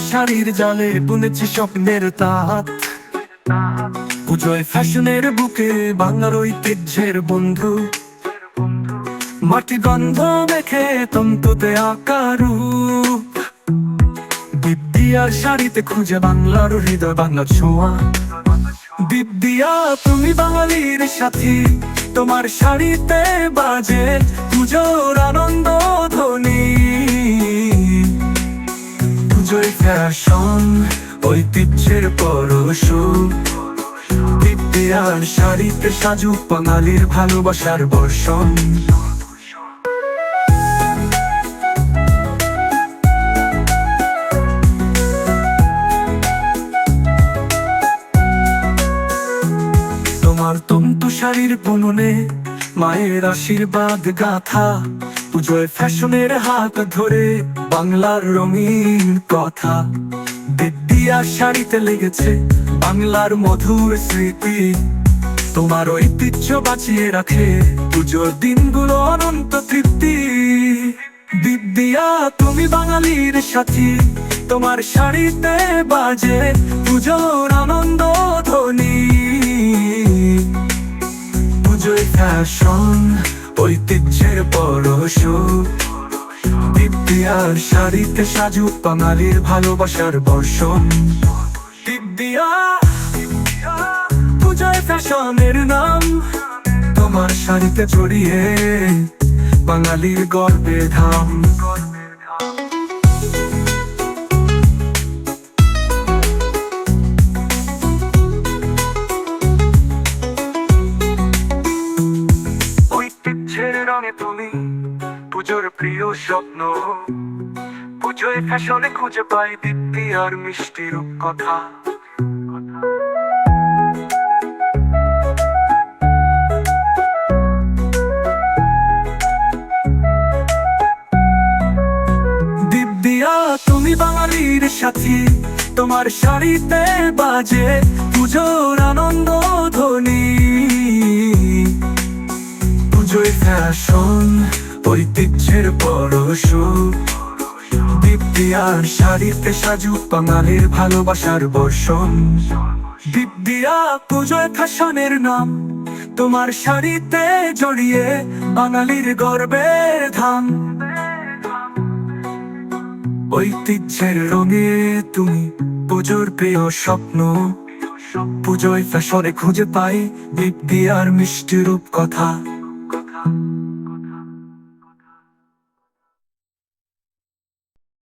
শাড়ির জালে বুনেছি স্বপ্নের তাঁত। পুজোয় ফ্যাশনের বুকে বাংলার ঐতিহ্যের বন্ধু, মাটি গন্ধ মেখে তন্তুতে আকারু। বিদ্যার শাড়িতে খুঁজে বাংলার হৃদয়, বাংলা ছোঁয়া। বিদ্যা তুমি বাঙালির সাথী, তোমার শাড়িতে বাজে পুজোর আনন্দ ধ্বনি। পুজোয় ফ্যাশন ঐতিহ্যের পরশ, বিদ্যার শাড়িতে সাজুক বাঙালির ভালোবাসার বর্ষণ। তোমার তন্তু শাড়ির বুননে মায়ের আশীর্বাদ গাথা, পুজোয় ফ্যাশনের হাত ধরে বাংলার রঙিন কথা। বিদ্যার শাড়িতে লেগেছে বাংলার মধুর স্মৃতি, তোমার ঐতিহ্য বাঁচিয়ে রাখে পুজোর দিনগুলো অনন্ত তৃপ্তি। বিদ্যা তুমি বাঙালির সাথী, তোমার শাড়িতে বাজে পুজোর আনন্দ ধ্বনি। পুজোয় ফ্যাশন ঐতিহ্যের পরশ, বিদ্যার শাড়িতে সাজুক বাঙালির ভালোবাসার বর্ষণ। বিদ্যা পুজোয় ফ্যাশনের নাম, তোমার শাড়িতে জড়িয়ে বাঙালির গর্বের ধাম। ঐতিহ্যের রঙে তুমি পুজোর প্রিয় স্বপ্ন, পুজোয় ফ্যাশনে খুঁজে পাই বিদ্যার মিষ্টি রূপকথা। বিদ্যা তুমি বাঙালির সাথী, তোমার শাড়িতে বাজে পুজোর আনন্দ ধ্বনি। পুজোয় ফ্যাশন ঐতিহ্যের পরশ, বিদ্যার শাড়িতে সাজুক বাঙালির ভালোবাসার বর্ষণ। বিদ্যা পুজোয় ফ্যাশনের নাম, তোমার শাড়িতে জড়িয়ে বাঙালির গর্বের ধাম। ঐতিহ্যের রঙে তুমি পুজোর প্রিয় স্বপ্ন, পুজোয় ফ্যাশনে খুঁজে পাই বিদ্যার মিষ্টি রূপকথা।